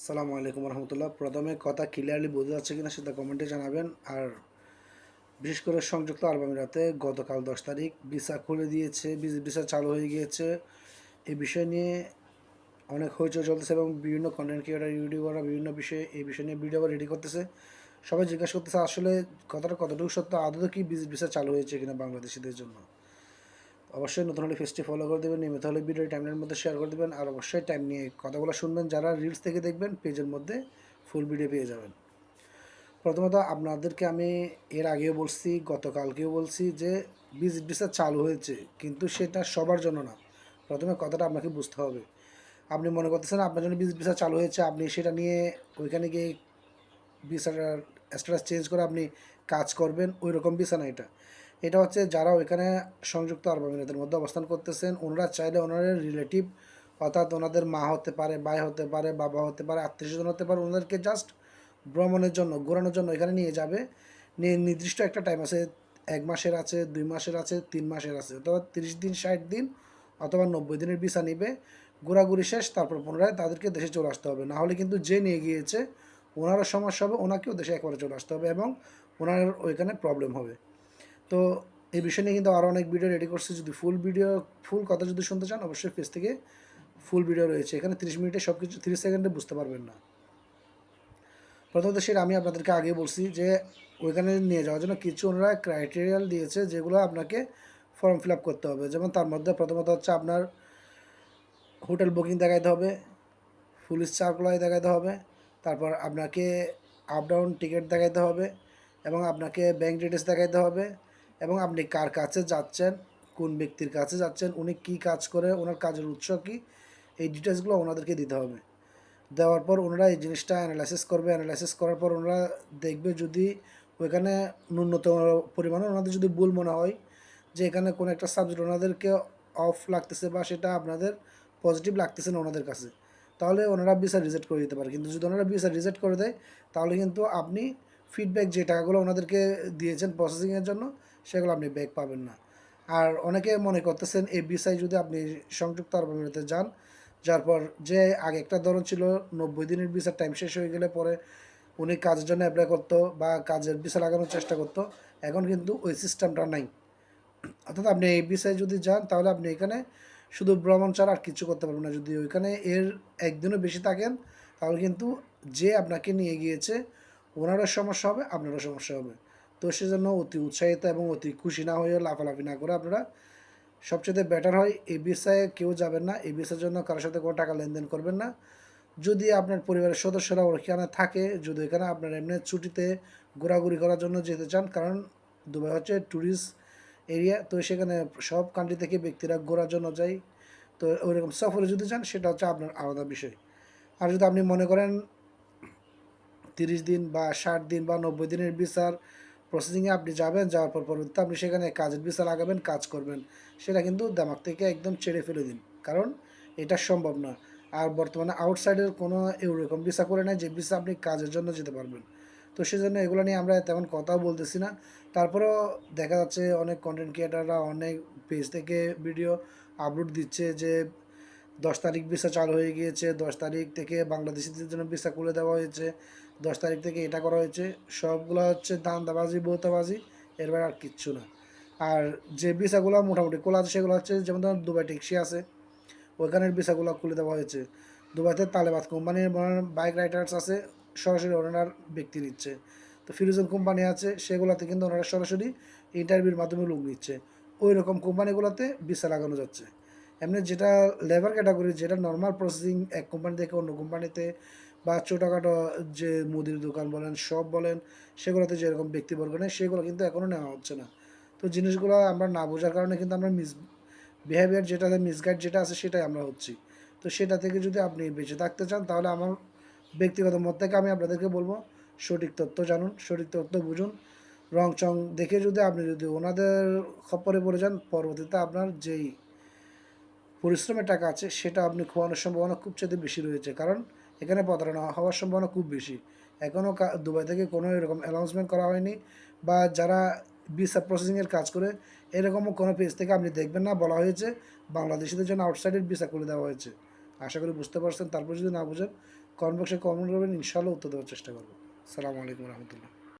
আসসালামু আলাইকুম রহমতুল্লাহ। প্রথমে কথা ক্লিয়ারলি বোঝা যাচ্ছে কিনা সেটা কমেন্টে জানাবেন। আর বিশেষ করে সংযুক্ত আরব আমিরাতে গতকাল 10 তারিখ ভিসা খুলে দিয়েছে, ভিসা চালু হয়ে গিয়েছে। এই বিষয় নিয়ে অনেক হইচই চলতেছে এবং বিভিন্ন কন্টেন্ট ক্রিয়েটার ইউটিউবাররা বিভিন্ন বিষয়ে এই বিষয় নিয়ে ভিডিও রেডি করতেছে। সবাই জিজ্ঞাসা করতেছে আসলে কথাটা কতটুকু সত্য, আদৌ কি ভিসা চালু হয়েছে কিনা বাংলাদেশিদের জন্য। অবশ্যই নতুন হলে পেজটি ফলো করে দেবেন, নিয়মিত হলে ভিডিও টাইমলাইনের মধ্যে শেয়ার করে দেবেন, আর অবশ্যই টাইম নিয়ে কথাগুলো শুনবেন। যারা রিলস থেকে দেখবেন পেজের মধ্যে ফুল ভিডিও পেয়ে যাবেন। প্রথমত আপনাদেরকে আমি এর আগেও বলছি, গতকালকেও বলছি যে ভিসা চালু হয়েছে, কিন্তু সেটা সবার জন্য না। প্রথমে কথাটা আপনাকে বুঝতে হবে। আপনি মনে করতেছেন আপনার জন্য ভিসা চালু হয়েছে, আপনি সেটা নিয়ে ওইখানে গিয়ে ভিসাটার স্ট্যাটাস চেঞ্জ করে আপনি কাজ করবেন, ওই রকম ভিসা না এটা। এটা হচ্ছে যারা ওইখানে সংযুক্ত আরব আমিরাতের মধ্যে অবস্থান করতেছেন, ওনারা চাইলে ওনাদের রিলেটিভ, অর্থাৎ ওনাদের মা হতে পারে, ভাই হতে পারে, বাবা হতে পারে, আত্মীয় স্বজন হতে পারে, ওনাদেরকে জাস্ট ভ্রমণের জন্য, ঘোরানোর জন্য এখানে নিয়ে যাবে। নিয়ে নির্দিষ্ট একটা টাইম আছে, 1 মাসের আছে, 2 মাসের আছে, 3 মাসের আছে, অথবা 30 দিন, 60 দিন, অথবা 90 দিনের ভিসা নিবে। ঘোরাঘুরি শেষ, তারপর পুনরায় তাদেরকে দেশে চলে আসতে হবে। না হলে কিন্তু যে নিয়ে গিয়েছে ওনারও সমস্যা হবে, ওনাকেও দেশে একবারে চলে আসতে হবে এবং ওনার ওইখানে প্রবলেম হবে। তো এই বিষয় নিয়ে কিন্তু আরও অনেক ভিডিও রেডি করছি। যদি ফুল কথা যদি শুনতে চান, অবশ্যই পেজ থেকে ফুল ভিডিও রয়েছে। এখানে 30 মিনিটে সব কিছু, 30 সেকেন্ডে বুঝতে পারবেন না। প্রথমত সেটা আমি আপনাদেরকে আগে বলছি যে ওইখানে নিয়ে যাওয়ার জন্য কিছু ওনারা ক্রাইটেরিয়াল দিয়েছে, যেগুলো আপনাকে ফর্ম ফিল আপ করতে হবে। যেমন তার মধ্যে প্রথমত হচ্ছে আপনার হোটেল বুকিং দেখাইতে হবে, পুলিশ সার্কুলার দেখাইতে হবে, তারপর আপনাকে আপ ডাউন টিকিট দেখাইতে হবে, এবং আপনাকে ব্যাঙ্ক ডিটেলস দেখাইতে হবে, এবং আপনি কার কাছে যাচ্ছেন, কোন ব্যক্তির কাছে যাচ্ছেন, উনি কী কাজ করে, ওনার কাজের উৎস কী, এই ডিটেলসগুলো ওনাদেরকে দিতে হবে। দেওয়ার পর ওনারা এই জিনিসটা অ্যানালাইসিস করবে। অ্যানালাইসিস করার পর ওনারা দেখবে যদি ওইখানে ন্যূনতম পরিমাণে ওনাদের যদি ভুল মনে হয় যে এখানে কোনো একটা সাবজেক্ট ওনাদেরকে অফ লাগতেছে বা সেটা আপনাদের পজিটিভ লাগতেছে না ওনাদের কাছে, তাহলে ওনারা ভিসা রিজেক্ট করে দিতে পারে। কিন্তু যদি ওনারা ভিসা রিজেক্ট করে দেয়, তাহলে কিন্তু আপনি ফিডব্যাক যে টাকাগুলো ওনাদেরকে দিয়েছেন প্রসেসিংয়ের জন্য, সেগুলো আপনি ব্যাক পাবেন না। আর অনেকে মনে করতেছেন এই ভিসায় যদি আপনি সংযুক্ত আরব আমিরাতে যান, যার পর যে আগে একটা ধরন ছিল 90 দিনের ভিসার টাইম শেষ হয়ে গেলে পরে উনি কাজের জন্য অ্যাপ্লাই করতো বা কাজের ভিসা লাগানোর চেষ্টা করতো, এখন কিন্তু ওই সিস্টেমটা নাই। অর্থাৎ আপনি এই ভিসায় যদি যান, তাহলে আপনি এখানে শুধু ভ্রমণ ছাড়া আর কিছু করতে পারবেন না। যদি ওইখানে এর একদিনও বেশি থাকেন, তাহলে কিন্তু যে আপনাকে নিয়ে গিয়েছে ওনারও সমস্যা হবে, আপনারও সমস্যা হবে। তো সেজন্য অতি উৎসাহিত এবং অতি খুশি না হয়ে, লাফালাফি না করে আপনারা, সবচেয়ে বেটার হয় এই ভিসায় কেউ যাবেন না। এই ভিসার জন্য কারোর সাথে কোনো টাকা লেনদেন করবেন না। যদি আপনার পরিবারের সদস্যরা ওখানে থাকে, যদি এখানে আপনার এমনি ছুটিতে ঘোরাঘুরি করার জন্য যেতে চান, কারণ দুবাই হচ্ছে ট্যুরিস্ট এরিয়া, তো সেখানে সব কান্ট্রি থেকে ব্যক্তিরা ঘোরার জন্য যায়। তো ওইরকম সফরে যদি চান, সেটা হচ্ছে আপনার আলাদা বিষয়। আর যদি আপনি মনে করেন 30 দিন বা 60 দিন বা 90 দিনের ভিসার প্রসেসিংয়ে আপনি যাবেন, যাওয়ার পর পরবর্তীতে আপনি সেখানে কাজের ভিসা লাগাবেন, কাজ করবেন, সেটা কিন্তু দিমাগ থেকে একদম ছেড়ে ফেলে দিন, কারণ এটা সম্ভব না। আর বর্তমানে আউটসাইডের কোনো এরকম ভিসা করে নেয় যে ভিসা আপনি কাজের জন্য যেতে পারবেন। তো সেজন্য এগুলো নিয়ে আমরা তেমন কথাও বলতেছি না। তারপরেও দেখা যাচ্ছে অনেক কন্টেন্ট ক্রিয়েটাররা অনেক পেজ থেকে ভিডিও আপলোড দিচ্ছে যে 10 তারিখ ভিসা চালু হয়ে গিয়েছে, 10 তারিখ থেকে বাংলাদেশিদের জন্য ভিসা খুলে দেওয়া হয়েছে, 10 তারিখ থেকে এটা করা হয়েছে। সবগুলো হচ্ছে ধান্দাবাজি, ভৌতাবাজি, এর বাইরে আর কিচ্ছু না। আর যে ভিসাগুলো মোটামুটি খোলা আছে, সেগুলো হচ্ছে যেমন ধরুন দুবাই ট্যাক্সি আছে, ওইখানের ভিসাগুলো খুলে দেওয়া হয়েছে। দুবাইতে তালেবাদ কোম্পানির বাইক রাইডার্স আছে, সরাসরি ওনার ব্যক্তি নিচ্ছে। তো ফিরোজন কোম্পানি আছে, সেগুলোতে কিন্তু ওনারা সরাসরি ইন্টারভিউর মাধ্যমে লোক নিচ্ছে। ওই রকম কোম্পানিগুলোতে ভিসা লাগানো যাচ্ছে। এমনি যেটা লেবার ক্যাটাগরি, যেটা নর্মাল প্রসেসিং এক কোম্পানি থেকে অন্য কোম্পানিতে, বা ছোটোখাটো যে মুদির দোকান বলেন, শপ বলেন, সেগুলোতে যেরকম ব্যক্তিবর্গ নেই, সেগুলো কিন্তু এখনও নেওয়া হচ্ছে না। তো জিনিসগুলো আমরা না বোঝার কারণে কিন্তু আমরা বিহেভিয়ার যেটা, মিসগাইড যেটা আছে, সেটাই আমরা হচ্ছি। তো সেটা থেকে যদি আপনি বেঁচে থাকতে চান, তাহলে আমার ব্যক্তিগত মত থেকে আমি আপনাদেরকে বলবো, সঠিক তথ্য জানুন, সঠিক তথ্য বুঝুন। রং চং দেখে যদি আপনি যদি ওনাদের খপ্পরে পড়ে যান, পরবর্তীতে আপনার যেই পরিশ্রমের টাকা আছে, সেটা আপনি খোয়ানোর সম্ভাবনা খুব চাইতে বেশি রয়েছে, কারণ এখানে প্রতারণা হওয়ার সম্ভাবনা খুব বেশি। এখনও দুবাই থেকে কোনো এরকম অ্যানাউন্সমেন্ট করা হয়নি, বা যারা ভিসা প্রসেসিংয়ের কাজ করে, এরকমও কোনো পেজ থেকে আপনি দেখবেন না বলা হয়েছে বাংলাদেশিদের জন্য আউটসাইডের ভিসা করে দেওয়া হয়েছে। আশা করি বুঝতে পারছেন। তারপর যদি না বুঝেন, কমেন্ট বক্সে কমেন্ট করবেন, ইনশাআল্লাহ উত্তর দেওয়ার চেষ্টা করবো। আসসালামু আলাইকুম রহমতুল্লাহ।